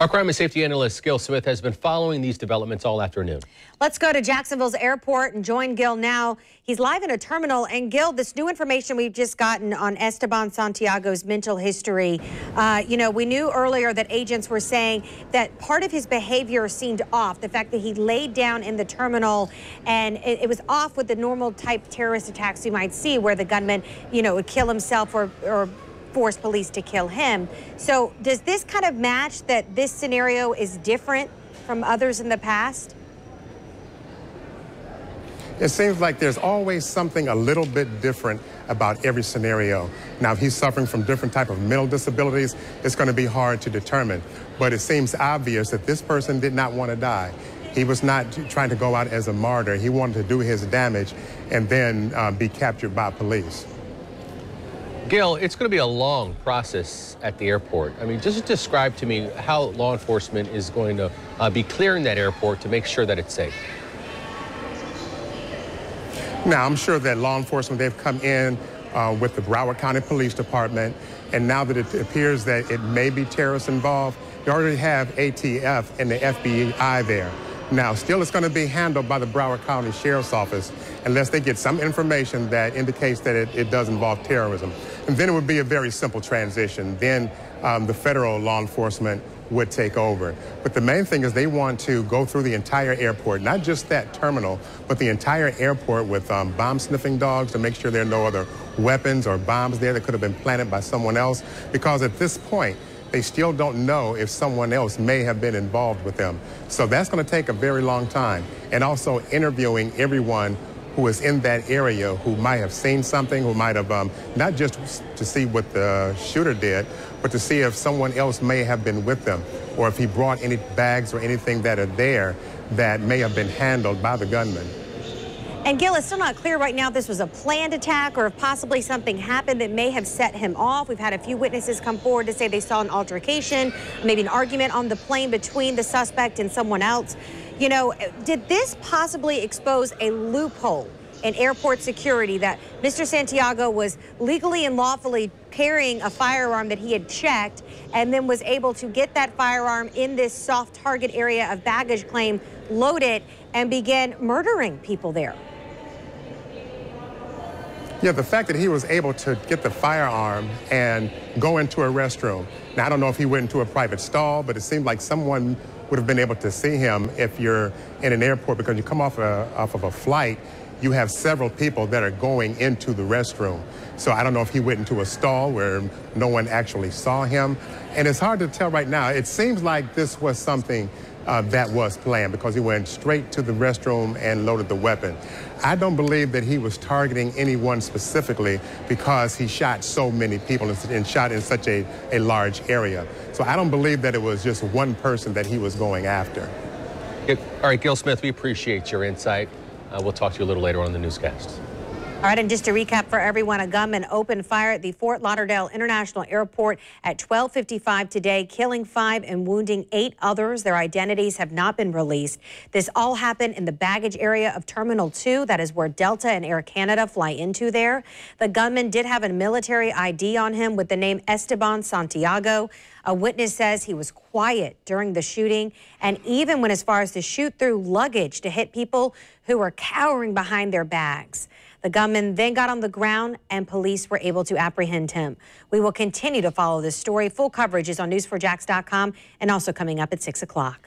Our crime and safety analyst, Gil Smith, has been following these developments all afternoon. Let's go to Jacksonville's airport and join Gil now. He's live in a terminal. And Gil, this new information we've just gotten on Esteban Santiago's mental history. We knew earlier that agents were saying that part of his behavior seemed off. The fact that he laid down in the terminal and it was off with the normal type terrorist attacks you might see where the gunman, would kill himself or force police to kill him. So does this kind of match that this scenario is different from others in the past? It seems like there's always something a little bit different about every scenario. Now, if he's suffering from different type of mental disabilities, it's going to be hard to determine. But it seems obvious that this person did not want to die. He was not trying to go out as a martyr. He wanted to do his damage and then be captured by police. Gil, it's going to be a long process at the airport. I mean, just describe to me how law enforcement is going to be clearing that airport to make sure that it's safe. Now, I'm sure that law enforcement, they've come in with the Broward County Police Department, and now that it appears that it may be terrorists involved, they already have ATF and the FBI there. Now, still it's going to be handled by the Broward County Sheriff's Office unless they get some information that indicates that it does involve terrorism. And then it would be a very simple transition. Then the federal law enforcement would take over. But the main thing is they want to go through the entire airport, not just that terminal, but the entire airport with bomb-sniffing dogs to make sure there are no other weapons or bombs there that could have been planted by someone else. Because at this point, they still don't know if someone else may have been involved with them. So that's going to take a very long time. And also interviewing everyone who is in that area who might have seen something, who might have, not just to see what the shooter did, but to see if someone else may have been with them, or if he brought any bags or anything that are there that may have been handled by the gunman. And Gil, it's still not clear right now if this was a planned attack or if possibly something happened that may have set him off. We've had a few witnesses come forward to say they saw an altercation, maybe an argument on the plane between the suspect and someone else. Did this possibly expose a loophole in airport security that Mr. Santiago was legally and lawfully carrying a firearm that he had checked and then was able to get that firearm in this soft target area of baggage claim, load it, and begin murdering people there? Yeah, the fact that he was able to get the firearm and go into a restroom. Now, I don't know if he went into a private stall, but it seemed like someone would have been able to see him if you're in an airport, because you come off of a flight, you have several people that are going into the restroom. So I don't know if he went into a stall where no one actually saw him. And it's hard to tell right now. It seems like this was something that was planned, because he went straight to the restroom and loaded the weapon. I don't believe that he was targeting anyone specifically, because he shot so many people and shot in such a large area. So I don't believe that it was just one person that he was going after. All right, Gil Smith, we appreciate your insight. We'll talk to you a little later on the newscast. All right, and just to recap for everyone, a gunman opened fire at the Fort Lauderdale International Airport at 12:55 today, killing 5 and wounding 8 others. Their identities have not been released. This all happened in the baggage area of Terminal 2. That is where Delta and Air Canada fly into there. The gunman did have a military ID on him with the name Esteban Santiago. A witness says he was quiet during the shooting and even went as far as to shoot through luggage to hit people who were cowering behind their bags. The gunman then got on the ground and police were able to apprehend him. We will continue to follow this story. Full coverage is on news4jax.com and also coming up at 6 o'clock.